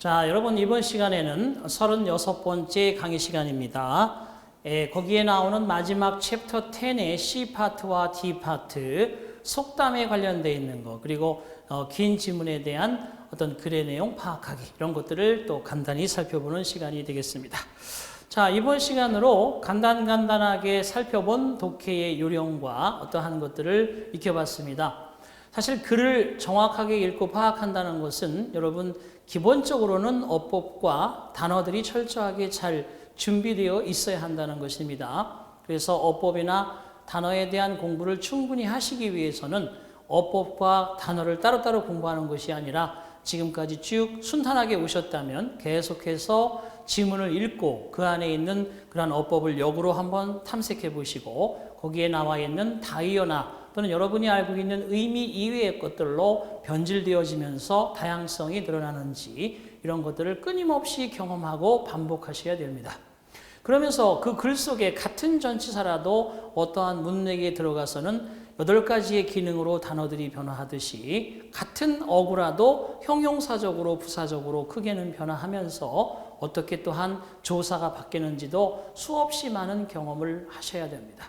자, 여러분 이번 시간에는 36번째 강의 시간입니다. 거기에 나오는 마지막 챕터 10의 C 파트와 D 파트, 속담에 관련되어 있는 거, 그리고 긴 지문에 대한 어떤 글의 내용 파악하기, 이런 것들을 또 간단히 살펴보는 시간이 되겠습니다. 자, 이번 시간으로 간단하게 살펴본 독해의 요령과 어떠한 것들을 익혀봤습니다. 사실 글을 정확하게 읽고 파악한다는 것은 여러분 기본적으로는 어법과 단어들이 철저하게 잘 준비되어 있어야 한다는 것입니다. 그래서 어법이나 단어에 대한 공부를 충분히 하시기 위해서는 어법과 단어를 따로따로 공부하는 것이 아니라 지금까지 쭉 순탄하게 오셨다면 계속해서 지문을 읽고 그 안에 있는 그러한 어법을 역으로 한번 탐색해 보시고 거기에 나와 있는 다이어나 또는 여러분이 알고 있는 의미 이외의 것들로 변질되어지면서 다양성이 늘어나는지 이런 것들을 끊임없이 경험하고 반복하셔야 됩니다. 그러면서 그 글 속에 같은 전치사라도 어떠한 문맥에 들어가서는 8가지의 기능으로 단어들이 변화하듯이 같은 어구라도 형용사적으로 부사적으로 크게는 변화하면서 어떻게 또한 조사가 바뀌는지도 수없이 많은 경험을 하셔야 됩니다.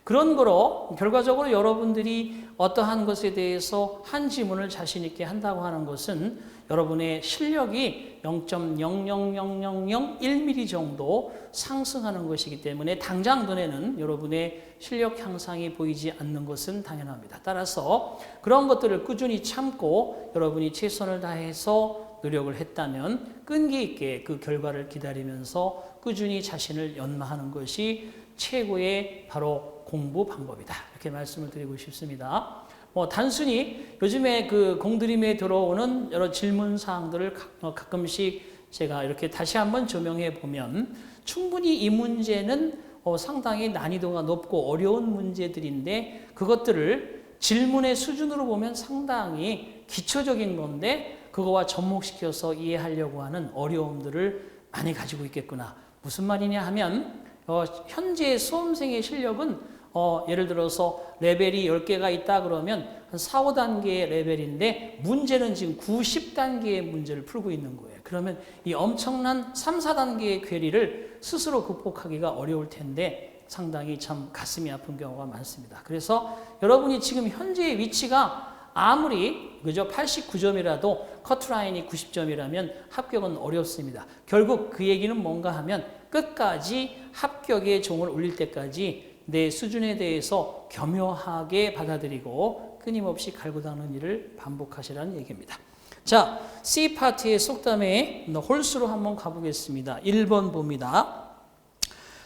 그런 거로 결과적으로 여러분들이 어떠한 것에 대해서 한 지문을 자신 있게 한다고 하는 것은 여러분의 실력이 0.0000001mm 정도 상승하는 것이기 때문에 당장 눈에는 여러분의 실력 향상이 보이지 않는 것은 당연합니다. 따라서 그런 것들을 꾸준히 참고 여러분이 최선을 다해서 노력을 했다면 끈기 있게 그 결과를 기다리면서 꾸준히 자신을 연마하는 것이 최고의 바로 공부 방법이다. 이렇게 말씀을 드리고 싶습니다. 단순히 요즘에 그 공들임에 들어오는 여러 질문 사항들을 가끔씩 제가 이렇게 다시 한번 조명해 보면 충분히 이 문제는 상당히 난이도가 높고 어려운 문제들인데 그것들을 질문의 수준으로 보면 상당히 기초적인 건데 그거와 접목시켜서 이해하려고 하는 어려움들을 많이 가지고 있겠구나. 무슨 말이냐 하면 현재 수험생의 실력은 예를 들어서 레벨이 10개가 있다 그러면 한 4, 5단계의 레벨인데 문제는 지금 90단계의 문제를 풀고 있는 거예요. 그러면 이 엄청난 3, 4단계의 괴리를 스스로 극복하기가 어려울 텐데 상당히 참 가슴이 아픈 경우가 많습니다. 그래서 여러분이 지금 현재의 위치가 아무리 그죠 89점이라도 커트라인이 90점이라면 합격은 어렵습니다. 결국 그 얘기는 뭔가 하면 끝까지 합격의 종을 울릴 때까지 내 수준에 대해서 겸허하게 받아들이고 끊임없이 갈고 닦는 일을 반복하시라는 얘기입니다. 자, C 파트의 속담의 홀수로 한번 가보겠습니다. 1번 봅니다.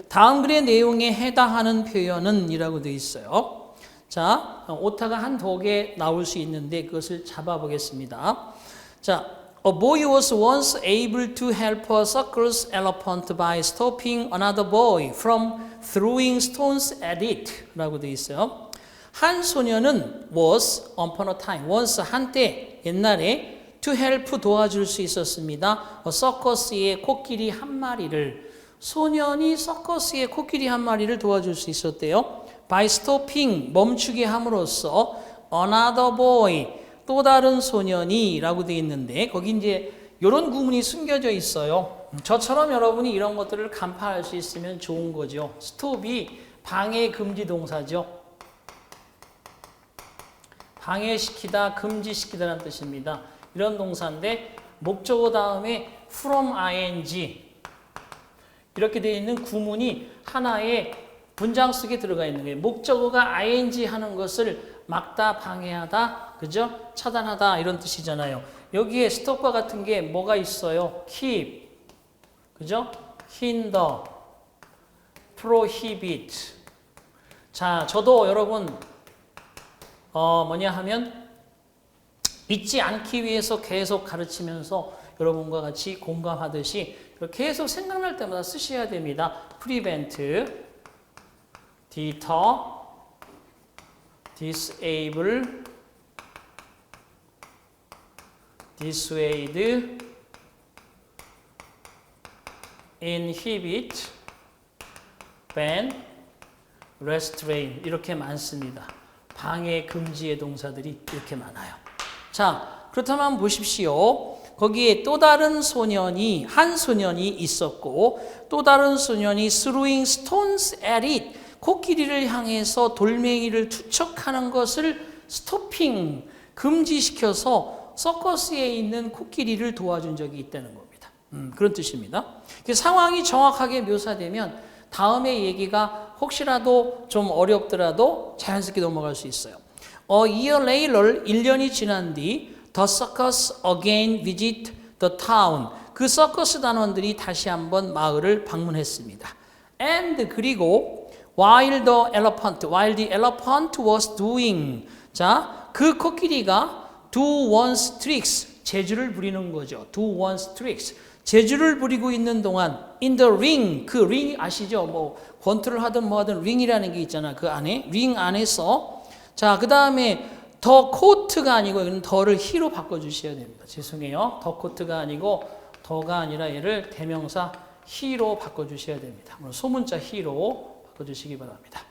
다음 글의 내용에 해당하는 표현은 이라고 되어 있어요. 자, 오타가 한 독에 나올 수 있는데 그것을 잡아보겠습니다. 자, A boy was once able to help a circus elephant by stopping another boy from throwing stones at it 라고 되어 있어요. 한 소녀는 was, upon a time, once 한때 옛날에 to help 도와줄 수 있었습니다. 서커스의 코끼리 한 마리를 소년이 서커스의 코끼리 한 마리를 도와줄 수 있었대요. by stopping 멈추게 함으로써 another boy 또 다른 소년이 라고 되어 있는데 거기 이제 이런 구문이 숨겨져 있어요. 저처럼 여러분이 이런 것들을 간파할 수 있으면 좋은 거죠. 스톱이 방해 금지 동사죠. 방해시키다, 금지시키다라는 뜻입니다. 이런 동사인데 목적어 다음에 from ing 이렇게 되어 있는 구문이 하나의 문장 속에 들어가 있는 거예요. 목적어가 ing 하는 것을 막다, 방해하다, 그죠? 차단하다 이런 뜻이잖아요. 여기에 스톱과 같은 게 뭐가 있어요? keep, 그죠? hinder, prohibit. 자, 저도 여러분 뭐냐 하면 잊지 않기 위해서 계속 가르치면서 여러분과 같이 공감하듯이 계속 생각날 때마다 쓰셔야 됩니다. prevent, deter, disable, dissuade, inhibit, ban, restrain 이렇게 많습니다. 방해 금지의 동사들이 이렇게 많아요. 자, 그렇다면 보십시오. 거기에 또 다른 소년이 한 소년이 있었고 또 다른 소년이 throwing stones at it 코끼리를 향해서 돌멩이를 투척하는 것을 스토핑 금지시켜서 서커스에 있는 코끼리를 도와준 적이 있다는 겁니다. 그런 뜻입니다. 상황이 정확하게 묘사되면 다음의 얘기가 혹시라도 좀 어렵더라도 자연스럽게 넘어갈 수 있어요. A year later, 1년이 지난 뒤 The circus again visit the town. 그 서커스 단원들이 다시 한번 마을을 방문했습니다. And 그리고 while the elephant was doing 자, 그 코끼리가 do one's tricks 재주를 부리는 거죠. do one's tricks 재주를 부리고 있는 동안 in the ring 그 ring 아시죠? 뭐 권투를 하든 뭐 하든 ring이라는 게 있잖아. 그 안에 ring 안에서 자, 그다음에 더 코트가 아니고 이건 더를 히로 바꿔 주셔야 됩니다. 죄송해요. 더 코트가 아니고 더가 아니라 얘를 대명사 히로 바꿔 주셔야 됩니다. 소문자 히로 바꿔 주시기 바랍니다.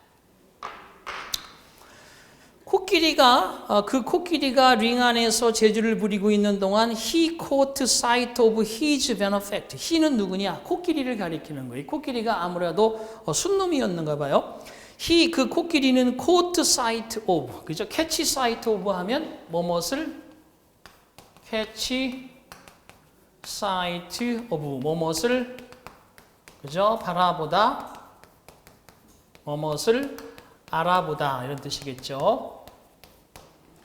그 코끼리가 링 안에서 재주를 부리고 있는 동안 he caught sight of his benefactor. he는 누구냐? 코끼리를 가리키는 거예요. 코끼리가 아무래도 순놈이었는가 봐요. 그 코끼리는 caught sight of, 그죠? catch sight of 하면 뭐뭇을 catch sight of 뭐뭇을 그죠? 바라보다 뭐뭇을 알아보다 이런 뜻이겠죠.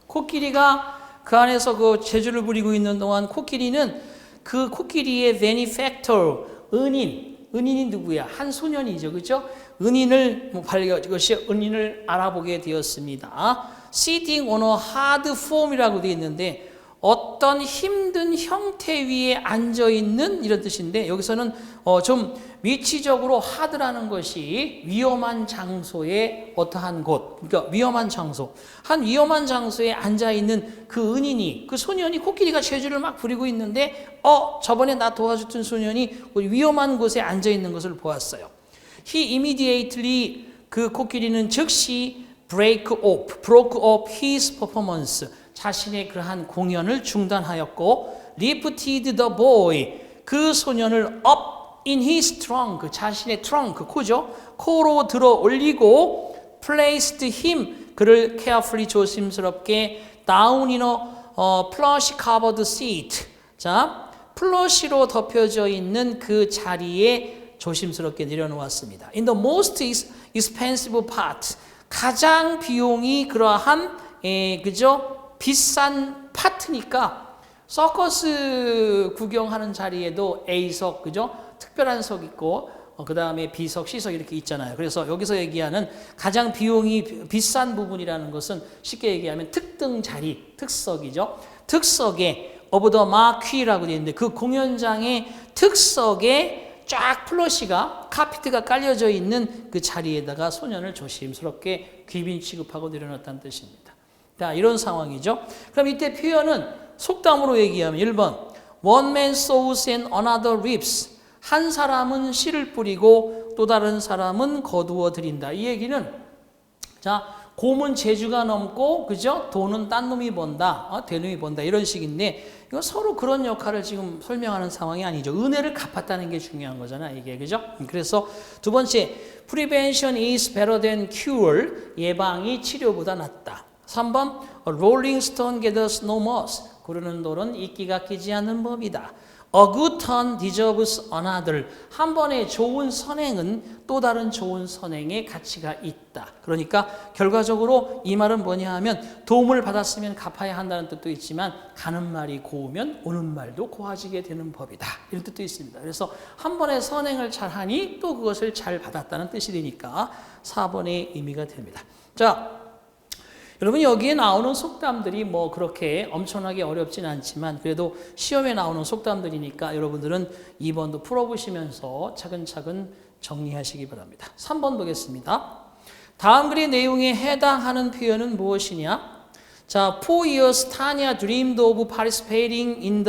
코끼리가 그 안에서 그 재주를 부리고 있는 동안 코끼리는 그 코끼리의 benefactor 은인이 누구야? 한 소년이죠, 그렇죠? 은인을 알아보게 되었습니다. Sitting on a hard form이라고 되어 있는데 어떤 힘든 형태 위에 앉아 있는 이런 뜻인데 여기서는 좀 위치적으로 하드라는 것이 위험한 장소에 어떠한 곳, 그러니까 위험한 장소, 한 위험한 장소에 앉아 있는 그 은인이 그 소년이 코끼리가 재주를 막 부리고 있는데 저번에 나 도와줬던 소년이 위험한 곳에 앉아 있는 것을 보았어요. He immediately 그 코끼리는 즉시 broke off his performance 자신의 그러한 공연을 중단하였고 lifted the boy 그 소년을 up in his trunk 자신의 trunk 코죠 코로 들어 올리고 placed him 그를 carefully 조심스럽게 down in a plush covered seat 자 플러시로 덮여져 있는 그 자리에 조심스럽게 내려놓았습니다. In the most expensive part 가장 비용이 그러한 그죠? 비싼 파트니까 서커스 구경하는 자리에도 A석 그죠? 특별한 석 있고 그 다음에 B석, C석 이렇게 있잖아요. 그래서 여기서 얘기하는 가장 비용이 비싼 부분이라는 것은 쉽게 얘기하면 특등 자리, 특석이죠. 특석에 of the marquee라고 되어 있는데 그 공연장의 특석에 쫙 플러시가 카피트가 깔려져 있는 그 자리에다가 소년을 조심스럽게 귀빈 취급하고 내려놨다는 뜻입니다. 자, 이런 상황이죠. 그럼 이때 표현은 속담으로 얘기하면 1번 One man sows and another reaps 한 사람은 씨를 뿌리고 또 다른 사람은 거두어 들인다. 이 얘기는 자 곰은 재주가 넘고 그죠? 돈은 딴 놈이 번다. 대놈이 번다. 이런 식인데 이거 서로 그런 역할을 지금 설명하는 상황이 아니죠. 은혜를 갚았다는 게 중요한 거잖아. 이게 그죠? 그래서 두 번째 Prevention is better than cure 예방이 치료보다 낫다. 3번 A rolling stone gathers no moss 구르는 돌은 이끼가 끼지 않는 법이다. A good turn deserves another. 한 번의 좋은 선행은 또 다른 좋은 선행의 가치가 있다. 그러니까 결과적으로 이 말은 뭐냐 하면 도움을 받았으면 갚아야 한다는 뜻도 있지만 가는 말이 고우면 오는 말도 고와지게 되는 법이다. 이런 뜻도 있습니다. 그래서 한 번의 선행을 잘하니 또 그것을 잘 받았다는 뜻이 되니까 4번의 의미가 됩니다. 자, 여러분 여기에 나오는 속담들이 뭐 그렇게 엄청나게 어렵진 않지만 그래도 시험에 나오는 속담들이니까 여러분들은 2번도 풀어보시면서 차근차근 정리하시기 바랍니다. 3번 보겠습니다. 다음 글의 내용에 해당하는 표현은 무엇이냐? 자, 4 years Tanya dreamed of participating in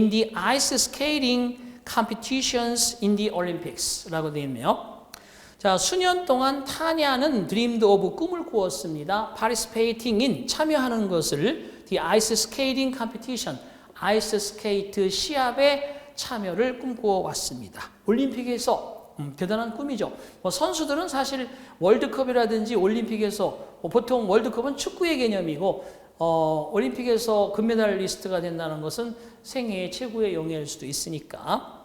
the ice skating competitions in the Olympics 라고 되어 있네요. 자, 수년 동안 타냐는 dreamed of 꿈을 꾸었습니다. participating in 참여하는 것을 the ice skating competition 아이스 스케이트 시합에 참여를 꿈꾸어 왔습니다. 올림픽에서 대단한 꿈이죠. 선수들은 사실 월드컵이라든지 올림픽에서 보통 월드컵은 축구의 개념이고 올림픽에서 금메달리스트가 된다는 것은 생애의 최고의 영예일 수도 있으니까.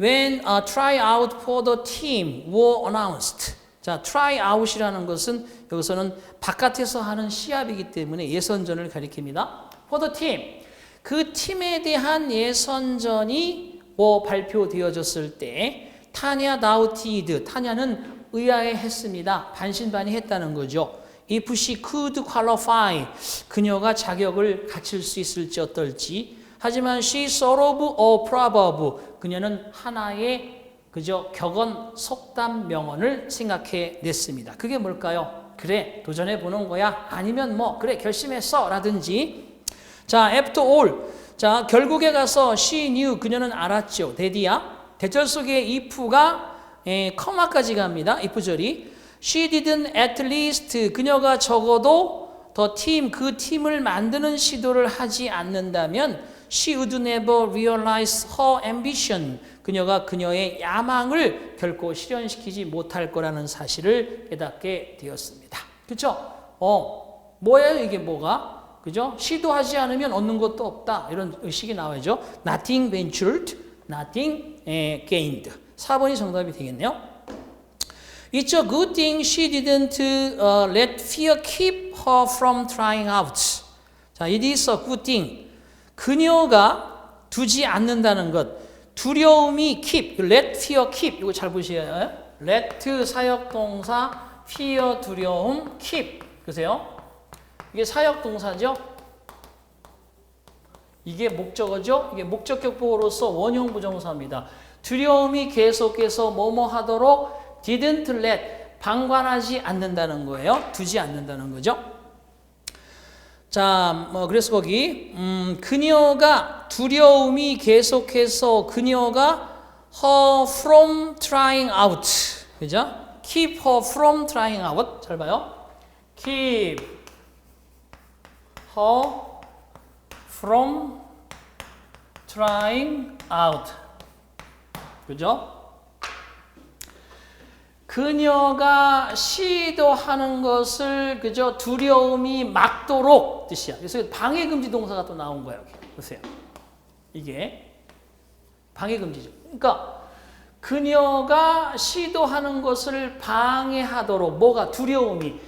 When a tryout for the team were announced. 자, tryout이라는 것은 여기서는 바깥에서 하는 시합이기 때문에 예선전을 가리킵니다. For the team. 그 팀에 대한 예선전이 발표되어졌을 때 타냐 다우티드, 타냐는 의아해했습니다. 반신반의했다는 거죠. If she could qualify, 그녀가 자격을 갖출 수 있을지 어떨지. 하지만 she sort of a proverb, 그녀는 하나의 그저 격언, 속담, 명언을 생각해 냈습니다. 그게 뭘까요? 그래, 도전해 보는 거야. 아니면 그래, 결심했어. 라든지. 자, after all. 자, 결국에 가서 she knew, 그녀는 알았죠. 대디야. 대절 속에 if가 커마까지 갑니다. if절이. She didn't at least, 그녀가 적어도 the team, 그 팀을 만드는 시도를 하지 않는다면 she would never realize her ambition. 그녀가 그녀의 야망을 결코 실현시키지 못할 거라는 사실을 깨닫게 되었습니다. 그렇죠? 뭐예요 이게 뭐가? 그죠? 시도하지 않으면 얻는 것도 없다. 이런 의식이 나와야죠. Nothing ventured, nothing gained. 4번이 정답이 되겠네요. It's a good thing she didn't let fear keep her from trying out. 자, it is a good thing. 그녀가 두지 않는다는 것. 두려움이 keep, let fear keep. 이거 잘 보셔야 해요. let 사역동사, fear 두려움, keep. 그러세요? 이게 사역동사죠. 이게 목적어죠. 이게 목적격 보호로서 원형 부정사입니다. 두려움이 계속해서 뭐뭐 하도록 didn't let, 방관하지 않는다는 거예요. 두지 않는다는 거죠. 자, 그래서 거기 그녀가 두려움이 계속해서 그녀가 her from trying out, 그죠? Keep her from trying out. 잘 봐요. Keep her from trying out. 그죠? 그녀가 시도하는 것을 그저 두려움이 막도록 뜻이야. 그래서 방해금지 동사가 또 나온 거예요. 보세요. 이게 방해금지죠. 그러니까 그녀가 시도하는 것을 방해하도록 뭐가 두려움이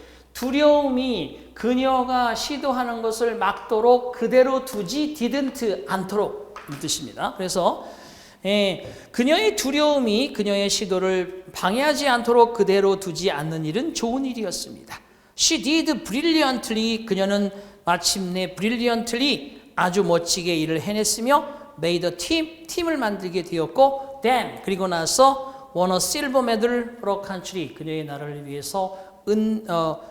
그녀가 시도하는 것을 막도록 그대로 두지 didn't 않도록 이 뜻입니다. 그래서 그녀의 두려움이 그녀의 시도를 방해하지 않도록 그대로 두지 않는 일은 좋은 일이었습니다. She did brilliantly. 그녀는 마침내 brilliantly 아주 멋지게 일을 해냈으며 made a team, 팀을 만들게 되었고 then, 그리고 나서 won a silver medal for a country. 그녀의 나라를 위해서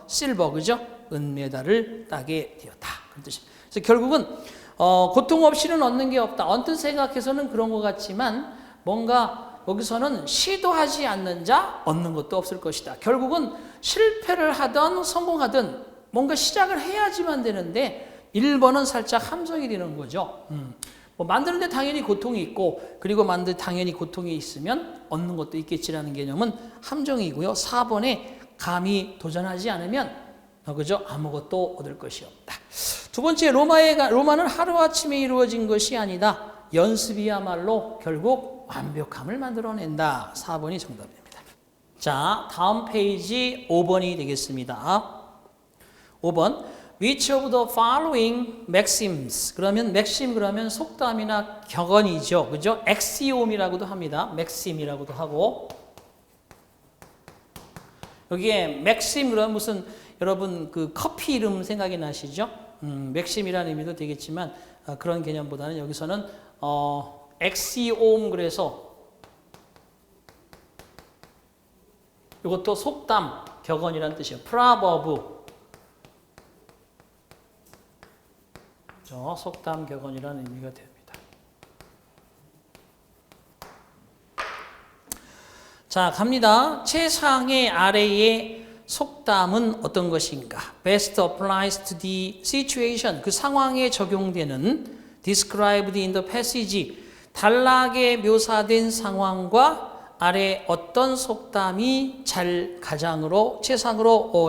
실버, 그죠? 은메달을 따게 되었다. 그런 뜻입니다. 그래서 결국은 고통 없이는 얻는 게 없다. 언뜻 생각해서는 그런 것 같지만 뭔가 여기서는 시도하지 않는 자 얻는 것도 없을 것이다. 결국은 실패를 하든 성공하든 뭔가 시작을 해야지만 되는데 1번은 살짝 함정이 되는 거죠. 만드는데 당연히 고통이 있고 그리고 당연히 고통이 있으면 얻는 것도 있겠지라는 개념은 함정이고요. 4번에 감히 도전하지 않으면 그죠? 아무것도 얻을 것이 없다. 두 번째, 로마는 하루아침에 이루어진 것이 아니다. 연습이야말로 결국 완벽함을 만들어낸다. 4번이 정답입니다. 자, 다음 페이지 5번이 되겠습니다. 5번. Which of the following maxims? 그러면 maxim 그러면 속담이나 격언이죠. 그죠? axiom이라고도 합니다. maxim이라고도 하고. 여기에 maxim 그러면 무슨 여러분 그 커피 이름 생각이 나시죠? 맥심이라는 의미도 되겠지만 그런 개념보다는 여기서는 엑시옴 그래서 이것도 속담, 격언이라는 뜻이에요. 프라버브. 속담, 격언이라는 의미가 됩니다. 자, 갑니다. 최상의 아래의 속담은 어떤 것인가? Best applies to the situation. 그 상황에 적용되는 described in the passage. 단락에 묘사된 상황과 아래 어떤 속담이 잘 최상으로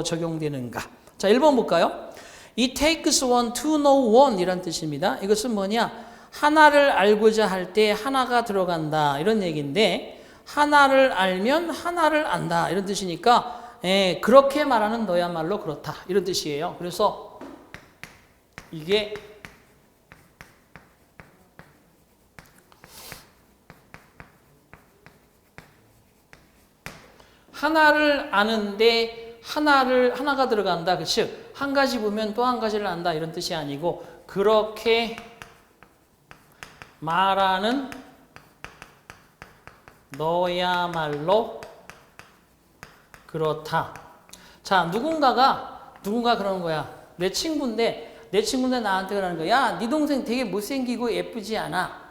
적용되는가. 자, 1번 볼까요? It takes one to know one 이란 뜻입니다. 이것은 뭐냐? 하나를 알고자 할 때 하나가 들어간다 이런 얘기인데 하나를 알면 하나를 안다 이런 뜻이니까 그렇게 말하는 너야말로 그렇다 이런 뜻이에요. 그래서 이게 하나를 아는데 하나가 들어간다. 즉 한 가지 보면 또 한 가지를 안다 이런 뜻이 아니고 그렇게 말하는 너야말로 그렇다. 자, 누군가 그러는 거야. 내 친구인데 나한테 그러는 거야. 야, 네 동생 되게 못생기고 예쁘지 않아.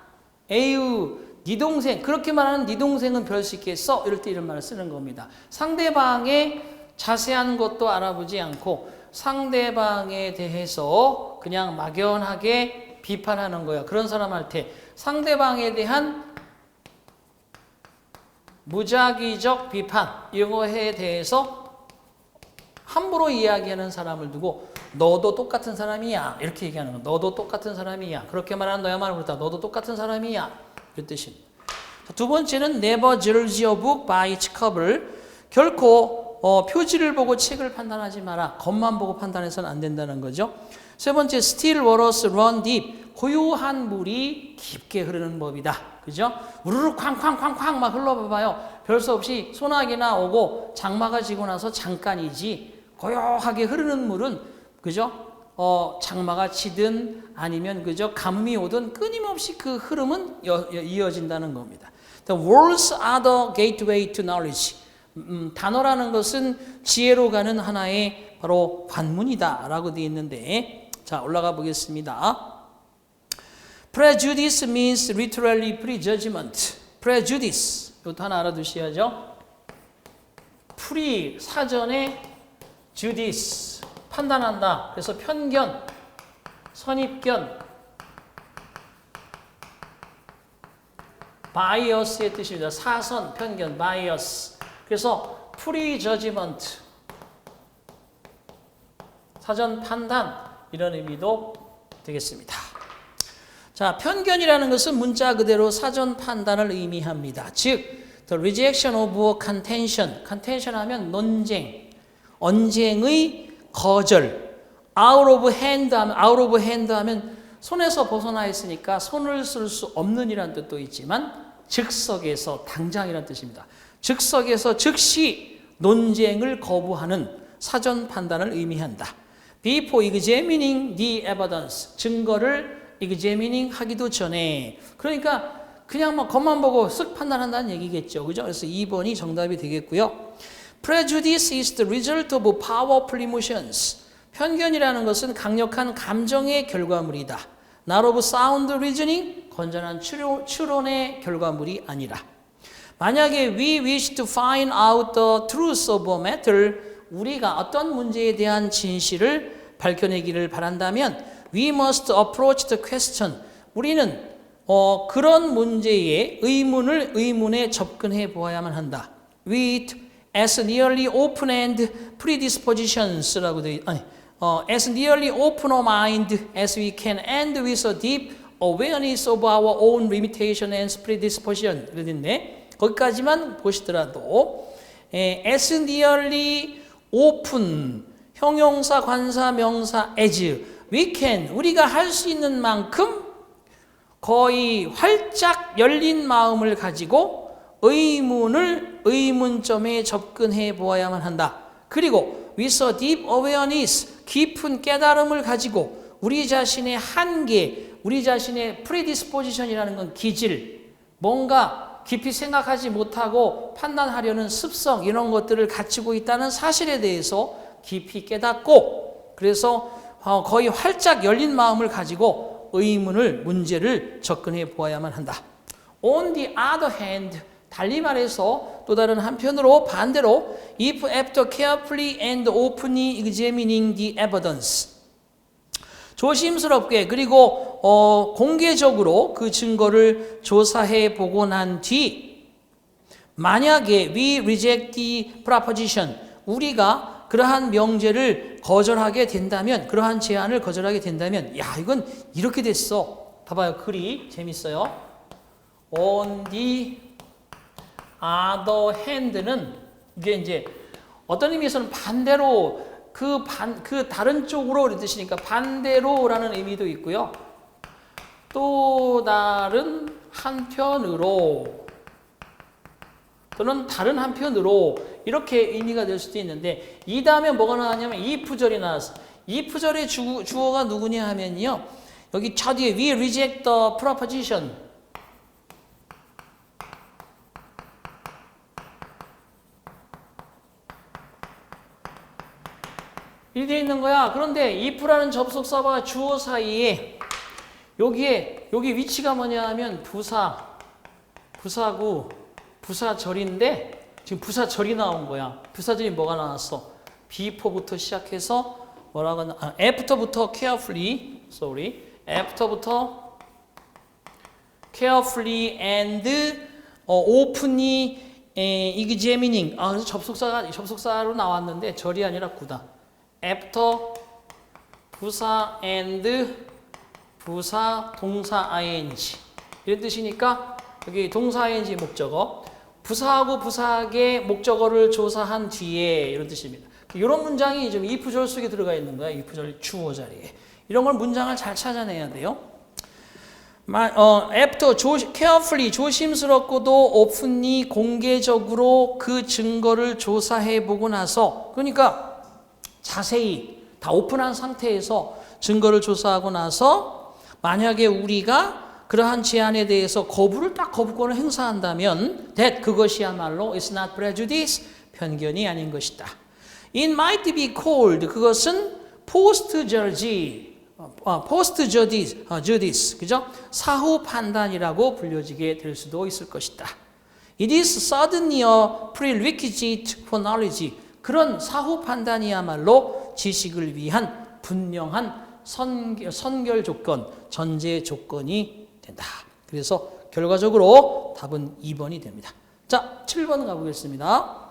에휴, 네 동생, 그렇게 말하는 네 동생은 별 수 있겠어? 이럴 때 이런 말을 쓰는 겁니다. 상대방의 자세한 것도 알아보지 않고 상대방에 대해서 그냥 막연하게 비판하는 거야. 그런 사람한테 상대방에 대한 무작위적 비판 이거에 대해서 함부로 이야기하는 사람을 두고 너도 똑같은 사람이야 이렇게 얘기하는 거. 너도 똑같은 사람이야. 그렇게 말하는 너야말로 그렇다. 너도 똑같은 사람이야. 그 뜻입니다. 두 번째는 never judge a book by its cover. 결코 표지를 보고 책을 판단하지 마라. 겉만 보고 판단해서는 안 된다는 거죠. 세 번째, still waters run deep. 고요한 물이 깊게 흐르는 법이다. 그죠? 우르르 쾅쾅쾅쾅 막 흘러봐봐요. 별 수 없이 소나기나 오고 장마가 지고 나서 잠깐이지. 고요하게 흐르는 물은 그죠? 장마가 치든 아니면 그죠? 가뭄이 오든 끊임없이 그 흐름은 이어진다는 겁니다. The words are the gateway to knowledge. 단어라는 것은 지혜로 가는 하나의 바로 관문이다 라고 되어 있는데 자 올라가 보겠습니다. Prejudice means literally prejudgment. Prejudice 이것도 하나 알아두셔야죠. 사전에 judice 판단한다. 그래서 편견, 선입견, bias의 뜻입니다. 사선, 편견, bias. 그래서 prejudgment 사전 판단 이런 의미도 되겠습니다. 자, 편견이라는 것은 문자 그대로 사전 판단을 의미합니다. 즉, the rejection of a contention. contention 하면 논쟁, 언쟁의 거절. out of hand 하면 손에서 벗어나 있으니까 손을 쓸 수 없는 이라는 뜻도 있지만 즉석에서 당장이라는 뜻입니다. 즉석에서 즉시 논쟁을 거부하는 사전 판단을 의미한다. Before examining the evidence. 증거를 examining 하기도 전에. 그러니까 그냥 뭐 겉만 보고 쓱 판단한다는 얘기겠죠. 그죠? 그래서 2번이 정답이 되겠고요. Prejudice is the result of powerful emotions. 편견이라는 것은 강력한 감정의 결과물이다. Not of sound reasoning. 건전한 추론의 결과물이 아니라. 만약에 we wish to find out the truth of a matter, 우리가 어떤 문제에 대한 진실을 밝혀내기를 바란다면 we must approach the question. 우리는 그런 문제의 의문에 접근해 보아야만 한다. with as nearly open and predispositions라고 as nearly open a mind as we can and with a deep awareness of our own limitation and predisposition. 그랬는데 거기까지만 보시더라도 as nearly open 형용사, 관사, 명사 as we can 우리가 할 수 있는 만큼 거의 활짝 열린 마음을 가지고 의문점에 접근해 보아야만 한다. 그리고 with a deep awareness 깊은 깨달음을 가지고 우리 자신의 한계, 우리 자신의 predisposition이라는 건 기질, 뭔가 깊이 생각하지 못하고 판단하려는 습성 이런 것들을 갖추고 있다는 사실에 대해서 깊이 깨닫고 그래서 거의 활짝 열린 마음을 가지고 문제를 접근해 보아야만 한다. On the other hand, 달리 말해서 또 다른 한편으로 반대로 if after carefully and openly examining the evidence 조심스럽게 그리고 공개적으로 그 증거를 조사해 보고 난 뒤 만약에 we reject the proposition 우리가 그러한 명제를 거절하게 된다면 그러한 제안을 거절하게 된다면 야 이건 이렇게 됐어. 봐봐요. 글이 재밌어요. On the other hand는 이게 이제 어떤 의미에서는 반대로 그 다른 쪽으로 이런 뜻이니까 반대로라는 의미도 있고요. 또 다른 한편으로 또는 다른 한편으로 이렇게 의미가 될 수도 있는데 이 다음에 뭐가 나왔냐면 if절이 나왔어. if절의 주어가 누구냐 하면요. 여기 차 뒤에 we reject the proposition 이 되어 있는 거야. 그런데 if라는 접속사와 주어 사이에 여기 위치가 뭐냐 하면 부사구, 부사절인데 지금 부사절이 나온 거야. 부사절이 뭐가 나왔어? before부터 시작해서 뭐라고 하나? after부터 after부터 carefully and openly examining. 그래서 접속사로 나왔는데 절이 아니라 구다. after 부사 and 부사 동사 ing 이런 뜻이니까 여기 동사 ing 목적어 부사하고 부사하게 목적어를 조사한 뒤에 이런 뜻입니다. 이런 문장이 좀 if절 속에 들어가 있는 거야. if절 주어 자리에. 이런 걸 문장을 잘 찾아내야 돼요. after carefully 조심스럽고도 openly 공개적으로 그 증거를 조사해 보고 나서 그러니까 자세히 다 오픈한 상태에서 증거를 조사하고 나서 만약에 우리가 그러한 제안에 대해서 거부권을 행사한다면 that 그것이야말로 is not prejudice 편견이 아닌 것이다. It might be called 그것은 post-judice 그죠? 사후 판단이라고 불려지게 될 수도 있을 것이다. It is certainly a prerequisite for knowledge. 그런 사후 판단이야말로 지식을 위한 분명한 선결 조건, 전제 조건이 된다. 그래서 결과적으로 답은 2번이 됩니다. 자, 7번 가보겠습니다.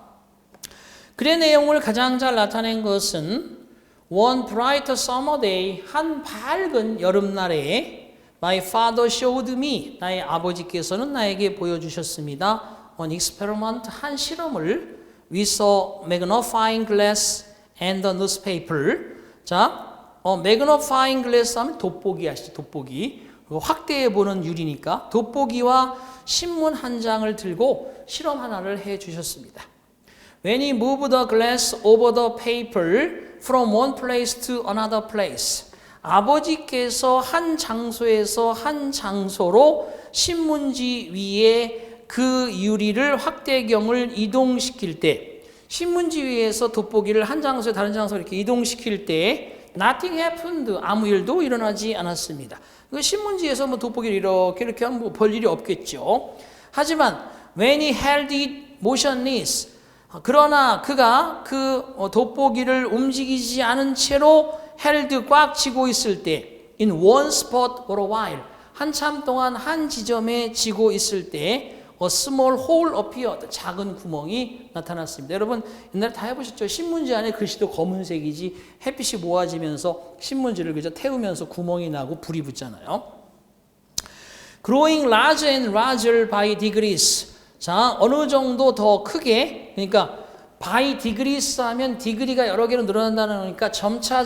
글의 내용을 가장 잘 나타낸 것은 One bright summer day, 한 밝은 여름날에 My father showed me, 나의 아버지께서는 나에게 보여주셨습니다. An experiment, 한 실험을 with a magnifying glass and a newspaper. 자, magnifying glass 하면 돋보기 아시죠? 돋보기. 확대해 보는 유리니까 돋보기와 신문 한 장을 들고 실험 하나를 해 주셨습니다. When he moved the glass over the paper from one place to another place. 아버지께서 한 장소에서 한 장소로 신문지 위에 그 유리를 확대경을 이동시킬 때 신문지 위에서 돋보기를 한 장소에 다른 장소로 이렇게 이동시킬 때 nothing happened. 아무 일도 일어나지 않았습니다. 그 신문지에서 뭐 돋보기를 이렇게 하면 뭐 별일이 없겠죠. 하지만 when he held it motionless. 그러나 그가 그 돋보기를 움직이지 않은 채로 held 꽉 쥐고 있을 때 in one spot for a while. 한참 동안 한 지점에 쥐고 있을 때 a small hole appeared. 작은 구멍이 나타났습니다. 여러분 옛날에 다 해보셨죠? 신문지 안에 글씨도 검은색이지 햇빛이 모아지면서 신문지를 그저 태우면서 구멍이 나고 불이 붙잖아요. Growing larger and larger by degrees. 자, 어느 정도 더 크게 그러니까 by degrees 하면 디그리가 여러 개로 늘어난다는 거니까 점차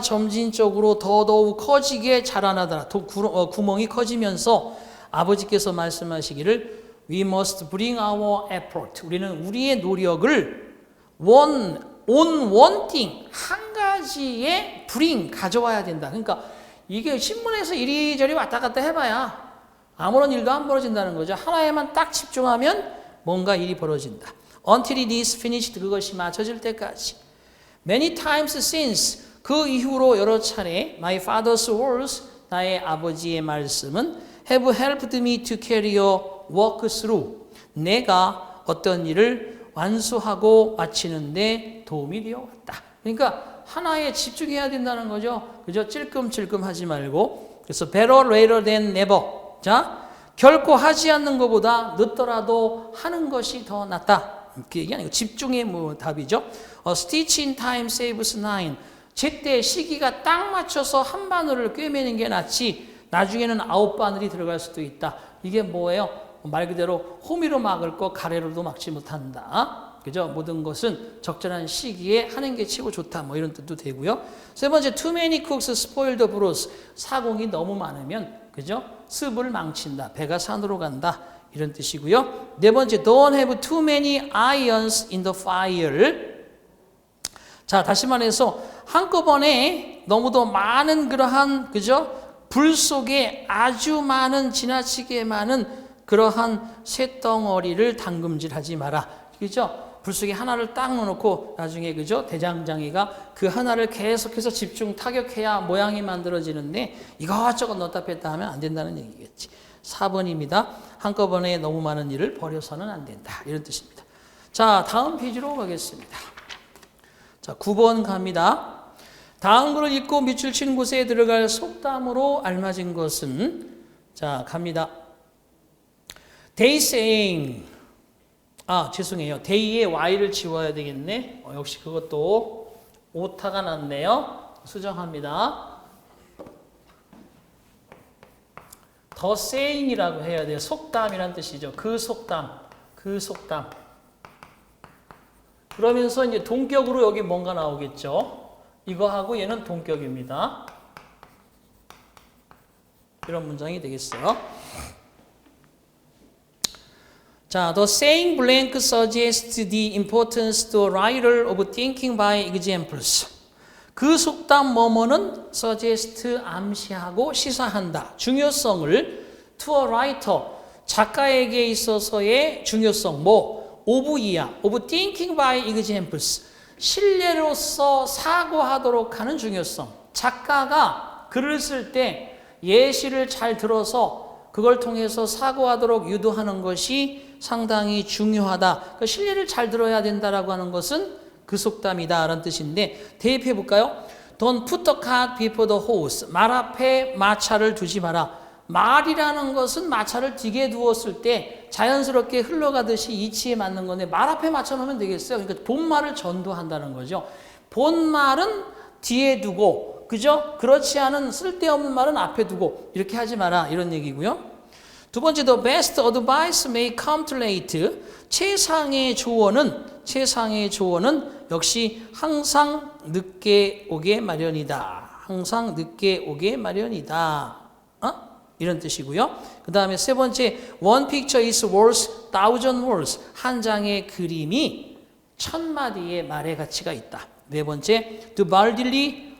점진적으로 더더욱 커지게 자라나더라. 구멍이 커지면서 아버지께서 말씀하시기를 We must bring our effort. 우리는 우리의 노력을 on one thing, 한 가지에 bring, 가져와야 된다. 그러니까 이게 신문에서 이리저리 왔다 갔다 해봐야 아무런 일도 안 벌어진다는 거죠. 하나에만 딱 집중하면 뭔가 일이 벌어진다. Until it is finished, 그것이 맞춰질 때까지. Many times since, 그 이후로 여러 차례 My father's words, 나의 아버지의 말씀은 have helped me to carry a work through. 내가 어떤 일을 완수하고 마치는데 도움이 되어 왔다. 그러니까 하나에 집중해야 된다는 거죠. 그죠? 찔끔찔끔 하지 말고. 그래서 better later than never. 자, 결코 하지 않는 것보다 늦더라도 하는 것이 더 낫다. 그 얘기 아니고 집중의 뭐 답이죠. stitch in time saves nine. 제때 시기가 딱 맞춰서 한 바늘을 꿰매는 게 낫지 나중에는 9바늘이 들어갈 수도 있다. 이게 뭐예요? 말 그대로 호미로 막을 거 가래로도 막지 못한다. 그죠? 모든 것은 적절한 시기에 하는 게 최고 좋다. 뭐 이런 뜻도 되고요. 세 번째, too many cooks spoil the broth. 사공이 너무 많으면 그죠? 습을 망친다. 배가 산으로 간다. 이런 뜻이고요. 네 번째, don't have too many irons in the fire. 자, 다시 말해서 한꺼번에 너무도 많은 그러한 그죠? 불 속에 아주 많은 지나치게 많은 그러한 쇳덩어리를 담금질하지 마라. 그죠? 불 속에 하나를 딱 넣어놓고 나중에 그죠? 대장장이가 그 하나를 계속해서 집중 타격해야 모양이 만들어지는데 이것저것 넣었다 뺐다 하면 안 된다는 얘기겠지. 4번입니다. 한꺼번에 너무 많은 일을 벌여서는 안 된다. 이런 뜻입니다. 자, 다음 페이지로 가겠습니다. 자, 9번 갑니다. 다음 글을 읽고 밑줄 친 곳에 들어갈 속담으로 알맞은 것은 자, 갑니다. They saying 죄송해요. day에 y를 지워야 되겠네. 역시 그것도 오타가 났네요. 수정합니다. The saying이라고 해야 돼요. 속담이란 뜻이죠. 그 속담. 그러면서 이제 동격으로 여기 뭔가 나오겠죠. 이거하고 얘는 동격입니다. 이런 문장이 되겠어요. 자, the saying blank suggests the importance to a writer of thinking by examples. 그 속담 뭐뭐는 suggest 암시하고 시사한다. 중요성을 to a writer 작가에게 있어서의 중요성 of thinking by examples 신뢰로서 사고하도록 하는 중요성. 작가가 글을 쓸 때 예시를 잘 들어서 그걸 통해서 사고하도록 유도하는 것이 상당히 중요하다. 그 신뢰를 잘 들어야 된다라고 하는 것은 그 속담이다 라는 뜻인데 대입해 볼까요? Don't put the cart before the horse. 말 앞에 마차를 두지 마라. 말이라는 것은 마차를 뒤에 두었을 때 자연스럽게 흘러가듯이 이치에 맞는 건데 말 앞에 맞춰 놓으면 되겠어요. 그러니까 본말을 전도한다는 거죠. 본말은 뒤에 두고 그죠? 그렇지 않은 쓸데없는 말은 앞에 두고 이렇게 하지 마라 이런 얘기고요. 두 번째, the best advice may come too late. 최상의 조언은 역시 항상 늦게 오게 마련이다. 항상 늦게 오게 마련이다. 이런 뜻이고요. 그 다음에 세 번째, one picture is worth thousand words. 한 장의 그림이 1000마디의 말의 가치가 있다. 네 번째, do boldly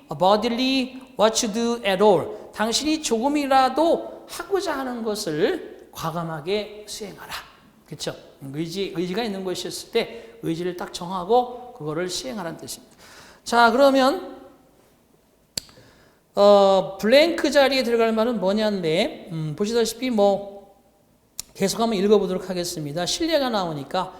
what you do at all. 당신이 조금이라도 하고자 하는 것을 과감하게 수행하라. 그렇죠? 의지가 있는 것이었을 때 의지를 딱 정하고 그거를 시행하라는 뜻입니다. 자, 그러면 블랭크 자리에 들어갈 말은 뭐냐인데 보시다시피 계속 한번 읽어보도록 하겠습니다. 신뢰가 나오니까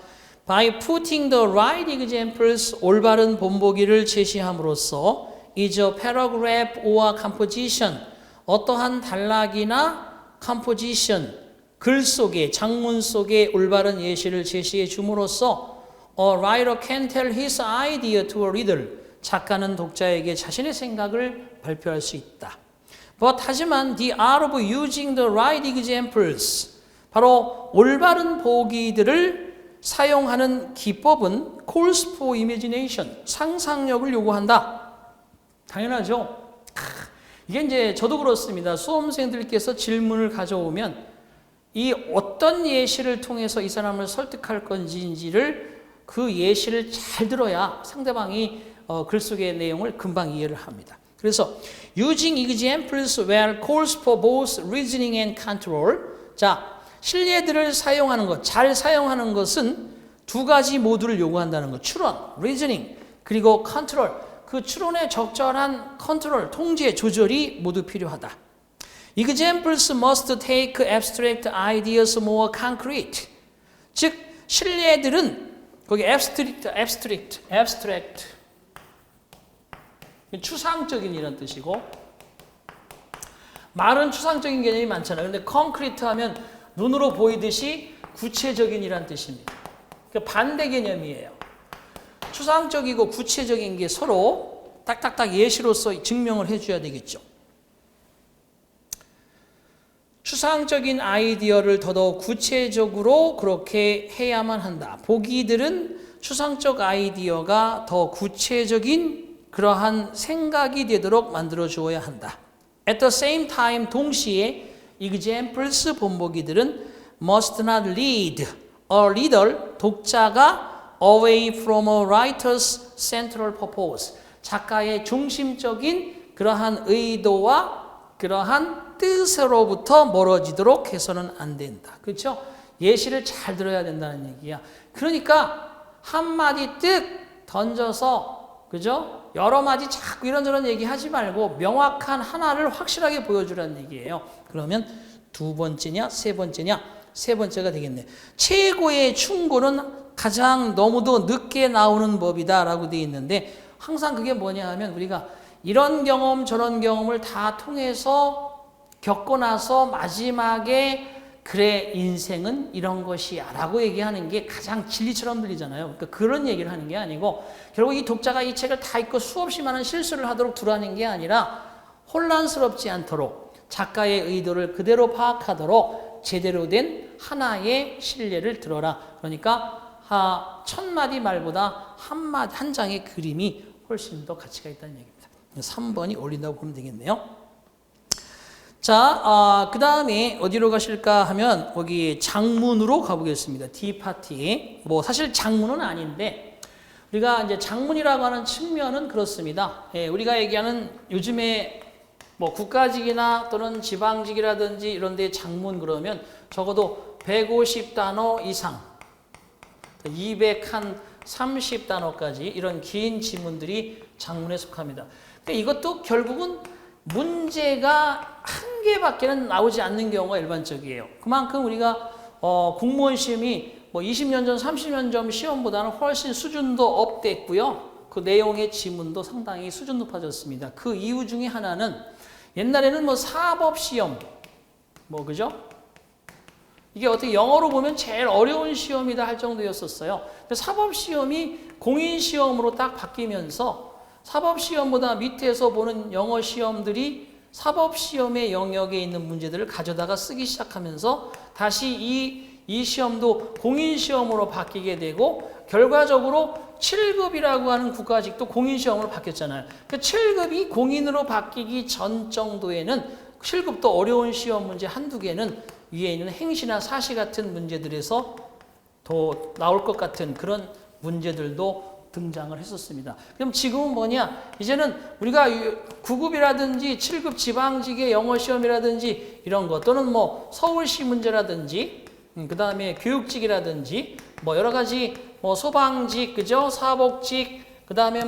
by putting the right examples 올바른 본보기를 제시함으로써 is a paragraph or composition 어떠한 단락이나 composition 글 속에 장문 속에 올바른 예시를 제시해 줌으로써 a writer can tell his idea to a reader 작가는 독자에게 자신의 생각을 발표할 수 있다. 하지만 the art of using the right examples 바로 올바른 보기들을 사용하는 기법은 calls for imagination 상상력을 요구한다. 당연하죠. 이게 이제 저도 그렇습니다. 수험생들께서 질문을 가져오면 이 어떤 예시를 통해서 이 사람을 설득할 건지를 그 예시를 잘 들어야 상대방이 글 속의 내용을 금방 이해를 합니다. 그래서 using examples where calls for both reasoning and control. 자, 실례들을 사용하는 것, 잘 사용하는 것은 두 가지 모두를 요구한다는 것. 추론, reasoning, 그리고 control. 그 추론에 적절한 컨트롤, 통제, 조절이 모두 필요하다. Examples must take abstract ideas more concrete. 즉, 실례들은 거기 abstract 추상적인 이런 뜻이고, 말은 추상적인 개념이 많잖아요. 근데 콘크리트 하면 눈으로 보이듯이 구체적인 이란 뜻입니다. 그러니까 반대 개념이에요. 추상적이고 구체적인 게 서로 딱딱딱 예시로서 증명을 해줘야 되겠죠. 추상적인 아이디어를 더더욱 구체적으로 그렇게 해야만 한다. 보기들은 추상적 아이디어가 더 구체적인 그러한 생각이 되도록 만들어 주어야 한다. At the same time, 동시에 examples 본보기들은 must not lead a reader, 독자가 away from a writer's central purpose, 작가의 중심적인 그러한 의도와 그러한 뜻으로부터 멀어지도록 해서는 안 된다. 그렇죠? 예시를 잘 들어야 된다는 얘기야. 그러니까 한마디 뜩 던져서, 그죠? 여러 마디 자꾸 이런저런 얘기하지 말고 명확한 하나를 확실하게 보여주라는 얘기예요. 그러면 두 번째냐, 세 번째냐? 세 번째가 되겠네. 최고의 충고는 가장 너무도 늦게 나오는 법이다라고 되어 있는데, 항상 그게 뭐냐 하면 우리가 이런 경험 저런 경험을 다 통해서 겪고 나서 마지막에 그래 인생은 이런 것이야 라고 얘기하는 게 가장 진리처럼 들리잖아요. 그러니까 그런 얘기를 하는 게 아니고, 결국 이 독자가 이 책을 다 읽고 수없이 많은 실수를 하도록 두라는 게 아니라 혼란스럽지 않도록 작가의 의도를 그대로 파악하도록 제대로 된 하나의 신뢰를 들어라. 그러니까 1000마디 말보다 한 장의 그림이 훨씬 더 가치가 있다는 얘기입니다. 3번이 올린다고 보면 되겠네요. 자, 그 다음에 어디로 가실까 하면 여기 장문으로 가보겠습니다. D파티. 뭐 사실 장문은 아닌데 우리가 이제 장문이라고 하는 측면은 그렇습니다. 예, 우리가 얘기하는 요즘에 뭐 국가직이나 또는 지방직이라든지 이런 데 장문 그러면 적어도 150단어 이상, 230단어까지 이런 긴 지문들이 장문에 속합니다. 그러니까 이것도 결국은 문제가 한 개밖에는 나오지 않는 경우가 일반적이에요. 그만큼 우리가 공무원 시험이 뭐 20년 전, 30년 전 시험보다는 훨씬 수준도 업됐고요. 그 내용의 지문도 상당히 수준 높아졌습니다. 그 이유 중에 하나는 옛날에는 뭐 사법시험, 뭐 그죠? 이게 어떻게 영어로 보면 제일 어려운 시험이다 할 정도였었어요. 사법시험이 공인시험으로 딱 바뀌면서 사법시험보다 밑에서 보는 영어 시험들이 사법시험의 영역에 있는 문제들을 가져다가 쓰기 시작하면서 다시 이 시험도 공인시험으로 바뀌게 되고, 결과적으로 7급이라고 하는 국가직도 공인시험으로 바뀌었잖아요. 그 7급이 공인으로 바뀌기 전 정도에는 7급도 어려운 시험 문제 한두 개는 위에 있는 행시나 사시 같은 문제들에서 더 나올 것 같은 그런 문제들도 등장을 했었습니다. 그럼 지금은 뭐냐? 이제는 우리가 9급이라든지 7급 지방직의 영어 시험이라든지 이런 것, 또는 뭐 서울시 문제라든지, 그 다음에 교육직이라든지 뭐 여러 가지 뭐 소방직, 그죠? 사복직, 그 다음에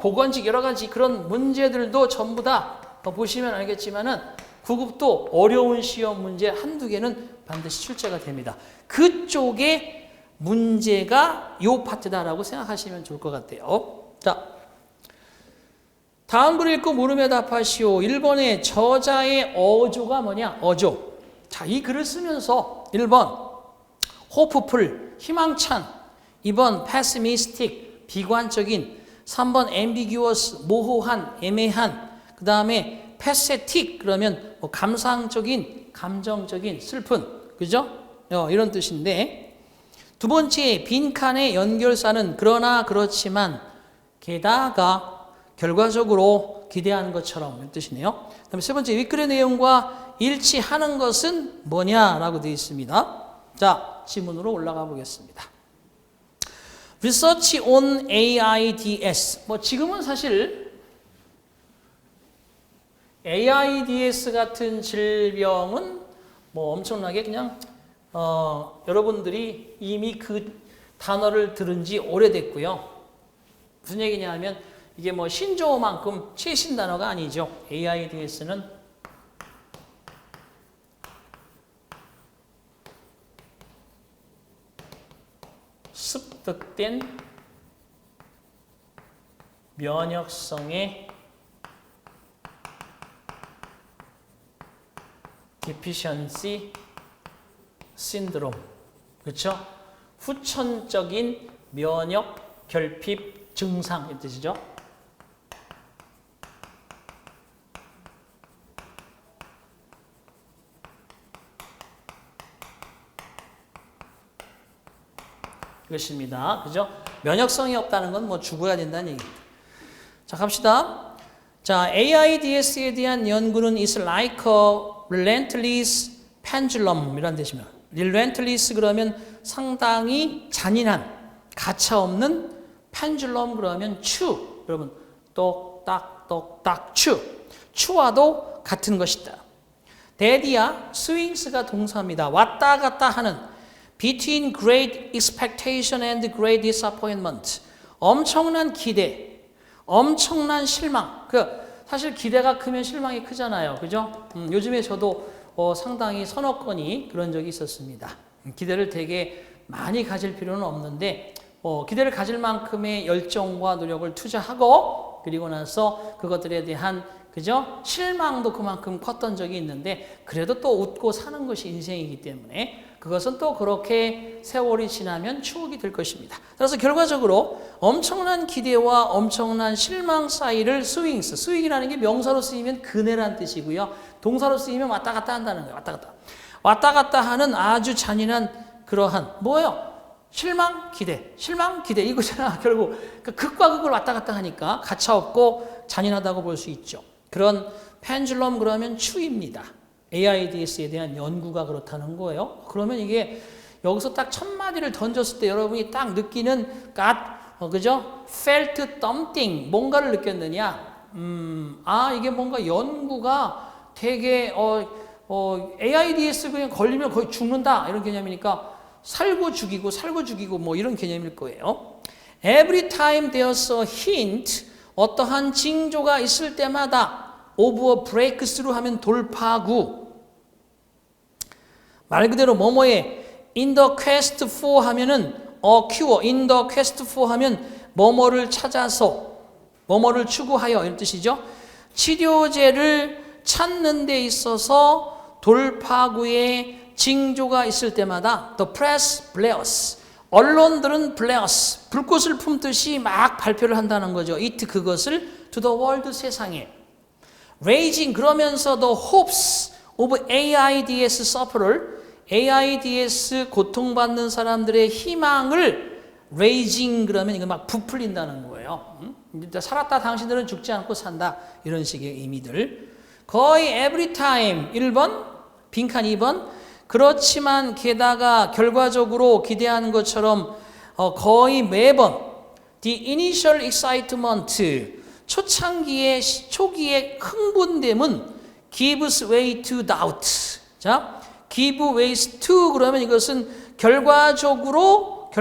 보건직 여러 가지 그런 문제들도 전부 다 보시면 알겠지만은 9급도 어려운 시험 문제 한두 개는 반드시 출제가 됩니다. 그쪽에 문제가 요 파트다라고 생각하시면 좋을 것 같아요. 자, 다음 글 읽고 물음에 답하시오. 1번의 저자의 어조가 뭐냐? 어조. 자, 이 글을 쓰면서 1번 호프풀, 희망찬, 2번 pessimistic, 비관적인, 3번 ambiguous, 모호한, 애매한, 그 다음에 pathetic, 그러면 뭐 감상적인, 감정적인, 슬픈, 그죠? 이런 뜻인데, 두 번째 빈칸의 연결사는 그러나 그렇지만 게다가 결과적으로 기대한 것처럼 이런 뜻이네요. 그다음에 세 번째 윗글의 내용과 일치하는 것은 뭐냐라고 되어 있습니다. 자, 지문으로 올라가 보겠습니다. Research on AIDS. 뭐 지금은 사실 AIDS 같은 질병은 뭐 엄청나게 그냥 여러분들이 이미 그 단어를 들은 지 오래됐고요. 무슨 얘기냐 하면 이게 뭐 신조어만큼 최신 단어가 아니죠. AIDS는 습득된 면역성의 deficiency 신드롬. 그렇죠? 후천적인 면역 결핍 증상 이 뜻이죠. 이것입니다. 그죠? 면역성이 없다는 건 뭐 죽어야 된다는 얘기입니다. 자, 갑시다. 자, AIDS에 대한 연구는 is like a relentless pendulum 이란 뜻이면 relentless 그러면 상당히 잔인한 가차없는 pendulum 그러면 추 여러분 똑딱 똑딱 추와도 같은 것이다. 대디야 swings가 동사입니다. 왔다 갔다 하는 between great expectation and great disappointment 엄청난 기대 엄청난 실망. 사실 기대가 크면 실망이 크잖아요. 그죠? 요즘에 저도 상당히 서너 건이 그런 적이 있었습니다. 기대를 되게 많이 가질 필요는 없는데 기대를 가질 만큼의 열정과 노력을 투자하고 그리고 나서 그것들에 대한 그죠? 실망도 그만큼 컸던 적이 있는데 그래도 또 웃고 사는 것이 인생이기 때문에 그것은 또 그렇게 세월이 지나면 추억이 될 것입니다. 그래서 결과적으로 엄청난 기대와 엄청난 실망 사이를 스윙이라는 게 명사로 쓰이면 그네란 뜻이고요. 동사로 쓰이면 왔다 갔다 한다는 거예요. 왔다 갔다 하는 아주 잔인한 그러한 뭐예요? 실망, 기대 이거잖아. 결국 극과 극을 왔다 갔다 하니까 가차없고 잔인하다고 볼 수 있죠. 그런 펜줄럼 그러면 추입니다. AIDS에 대한 연구가 그렇다는 거예요. 그러면 이게 여기서 딱 첫 마디를 던졌을 때 여러분이 딱 느끼는 그죠? felt something 뭔가를 느꼈느냐? 이게 뭔가 연구가 되게 AIDS 그냥 걸리면 거의 죽는다 이런 개념이니까 살고 죽이고 뭐 이런 개념일 거예요. Every time there's a hint 어떠한 징조가 있을 때마다 of a breakthrough 하면 돌파구 말 그대로 뭐뭐에 in the quest for 하면은 cure in the quest for 하면 뭐뭐를 찾아서 뭐뭐를 추구하여 이런 뜻이죠. 치료제를 찾는 데 있어서 돌파구의 징조가 있을 때마다 the press blares 언론들은 blares 불꽃을 품듯이 막 발표를 한다는 거죠. it 그것을 to the world 세상에 raising 그러면서 the hopes of AIDS sufferer AIDS 고통받는 사람들의 희망을 raising 그러면 이거 막 부풀린다는 거예요. 살았다 당신들은 죽지 않고 산다 이런 식의 의미들. 거의 every time 1번 빈칸 2번 그렇지만 게다가 결과적으로 기대하는 것처럼 거의 매번 the initial excitement 초기의 흥분됨은 gives way to doubt. 자, give way to 그러면 이것은 결과적으로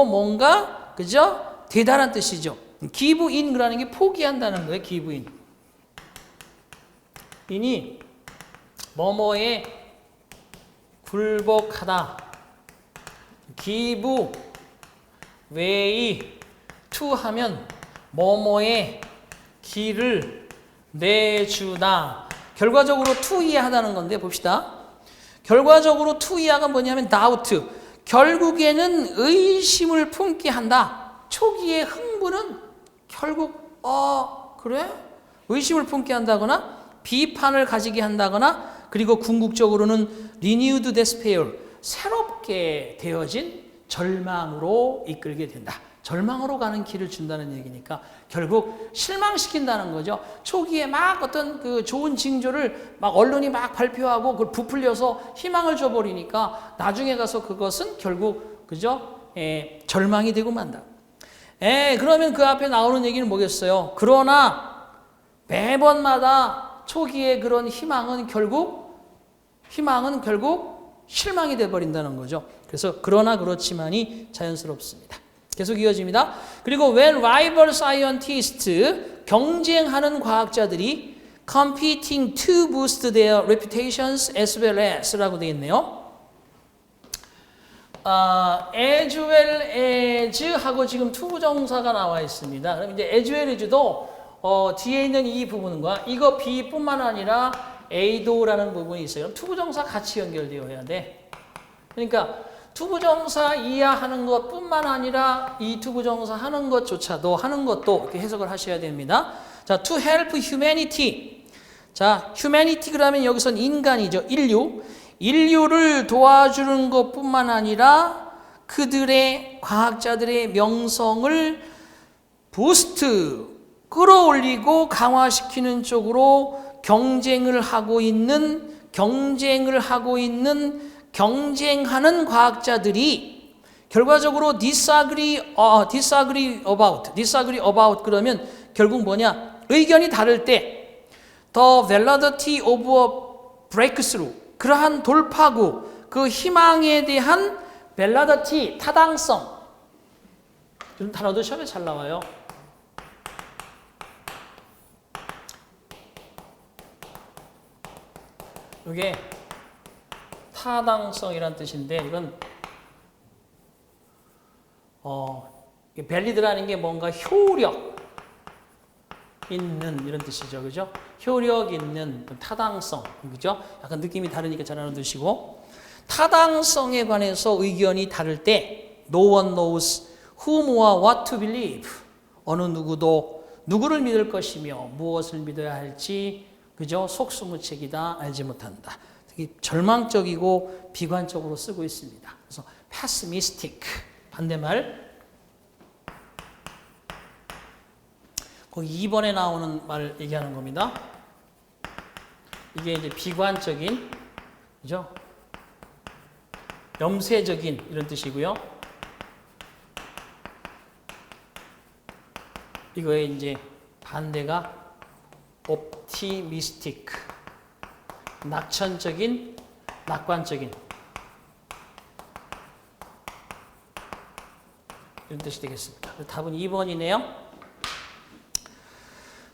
뭔가 그죠? 대단한 뜻이죠. give in 그라는 게 포기한다는 거예요. give in. in이 뭐뭐에 굴복하다. give way to 하면 뭐뭐에 길을 내주다. 결과적으로 투이하다는 건데 봅시다. 결과적으로 투이하가 뭐냐면 doubt. 결국에는 의심을 품게 한다. 초기의 흥분은 결국 그래? 의심을 품게 한다거나 비판을 가지게 한다거나 그리고 궁극적으로는 renewed despair. 새롭게 되어진 절망으로 이끌게 된다. 절망으로 가는 길을 준다는 얘기니까 결국 실망시킨다는 거죠. 초기에 막 어떤 그 좋은 징조를 막 언론이 막 발표하고 그걸 부풀려서 희망을 줘버리니까 나중에 가서 그것은 결국 그죠? 절망이 되고 만다. 그러면 그 앞에 나오는 얘기는 뭐겠어요? 그러나 매번마다 초기에 그런 희망은 결국 실망이 돼버린다는 거죠. 그래서 그러나 그렇지만이 자연스럽습니다. 계속 이어집니다. 그리고 when rival scientists 경쟁하는 과학자들이 competing to boost their reputations as well as 라고 되어 있네요. as well as 하고 지금 투부정사가 나와 있습니다. 그럼 이제 as well as도 뒤에 있는 이 부분과 이거 B뿐만 아니라 A도라는 부분이 있어요. 그럼 투부정사 같이 연결되어야 돼. 그러니까 투부정사 이하하는 것뿐만 아니라 이 투부정사 하는 것조차도 하는 것도 이렇게 해석을 하셔야 됩니다. 자, to help humanity. 자, humanity 그러면 여기선 인간이죠. 인류를 도와주는 것뿐만 아니라 그들의 과학자들의 명성을 부스트 끌어올리고 강화시키는 쪽으로 경쟁하는 과학자들이 결과적으로 disagree about 그러면 결국 뭐냐? 의견이 다를 때 the validity of a breakthrough 그러한 돌파구 그 희망에 대한 validity 타당성 이런 단어도 시험에 잘 나와요. 이게 타당성이란 뜻인데 이건 밸리드라는 게 뭔가 효력 있는 이런 뜻이죠. 그죠? 효력 있는 타당성. 그죠? 약간 느낌이 다르니까 잘 알아두시고 타당성에 관해서 의견이 다를 때 no one knows whom or what to believe. 어느 누구도 누구를 믿을 것이며 무엇을 믿어야 할지 그죠? 속수무책이다. 알지 못한다. 되게 절망적이고 비관적으로 쓰고 있습니다. 그래서 pessimistic 반대말 거기 2번에 나오는 말 얘기하는 겁니다. 이게 이제 비관적인 그죠? 염세적인 이런 뜻이고요. 이거의 이제 반대가 optimistic 낙천적인, 낙관적인 이런 뜻이 되겠습니다. 답은 2번이네요.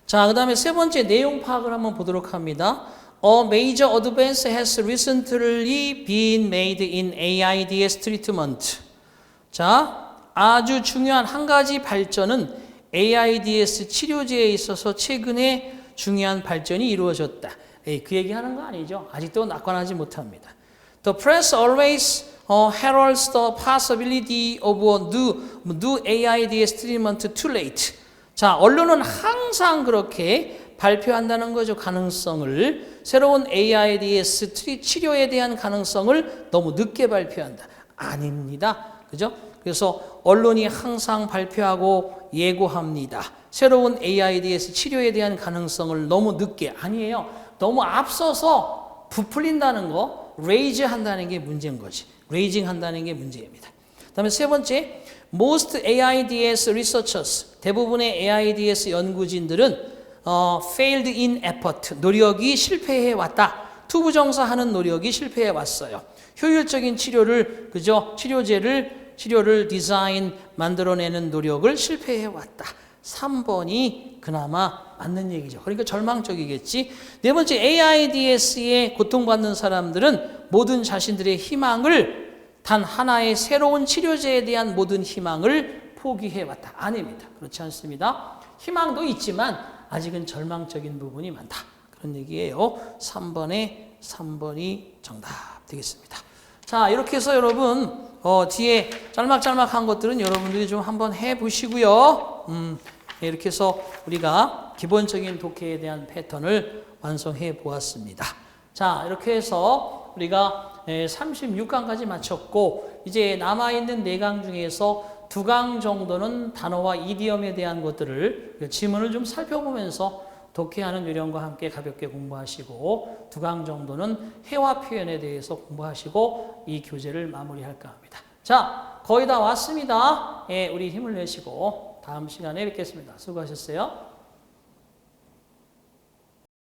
자, 그 다음에 세 번째 내용 파악을 한번 보도록 합니다. A major advance has recently been made in AIDS treatment. 자, 아주 중요한 한 가지 발전은 AIDS 치료제에 있어서 최근에 중요한 발전이 이루어졌다. 그 얘기하는 거 아니죠. 아직도 낙관하지 못합니다. The press always heralds the possibility of a new AIDS treatment too late. 자, 언론은 항상 그렇게 발표한다는 거죠. 가능성을. 새로운 AIDS 치료에 대한 가능성을 너무 늦게 발표한다. 아닙니다. 그죠? 그래서 언론이 항상 발표하고 예고합니다. 새로운 AIDS 치료에 대한 가능성을 너무 늦게 아니에요. 너무 앞서서 부풀린다는 거, raise 한다는 게 문제인 거지. raising 한다는 게 문제입니다. 그다음에 세 번째, most AIDS researchers 대부분의 AIDS 연구진들은 failed in effort 노력이 실패해 왔다. 투부정사하는 노력이 실패해 왔어요. 효율적인 치료를 그죠? 치료를 디자인 만들어내는 노력을 실패해 왔다. 3번이 그나마 맞는 얘기죠. 그러니까 절망적이겠지. 네 번째, AIDS에 고통받는 사람들은 모든 자신들의 희망을 단 하나의 새로운 치료제에 대한 모든 희망을 포기해왔다. 아닙니다. 그렇지 않습니다. 희망도 있지만 아직은 절망적인 부분이 많다. 그런 얘기예요. 3번이 정답 되겠습니다. 자, 이렇게 해서 여러분 뒤에 짤막짤막한 것들은 여러분들이 좀 한번 해보시고요. 이렇게 해서 우리가 기본적인 독해에 대한 패턴을 완성해 보았습니다. 자, 이렇게 해서 우리가 36강까지 마쳤고 이제 남아있는 4강 중에서 2강 정도는 단어와 이디엄에 대한 것들을 지문을 좀 살펴보면서 독해하는 요령과 함께 가볍게 공부하시고 2강 정도는 회화 표현에 대해서 공부하시고 이 교재를 마무리할까 합니다. 자, 거의 다 왔습니다. 우리 힘을 내시고 다음 시간에 뵙겠습니다. 수고하셨어요.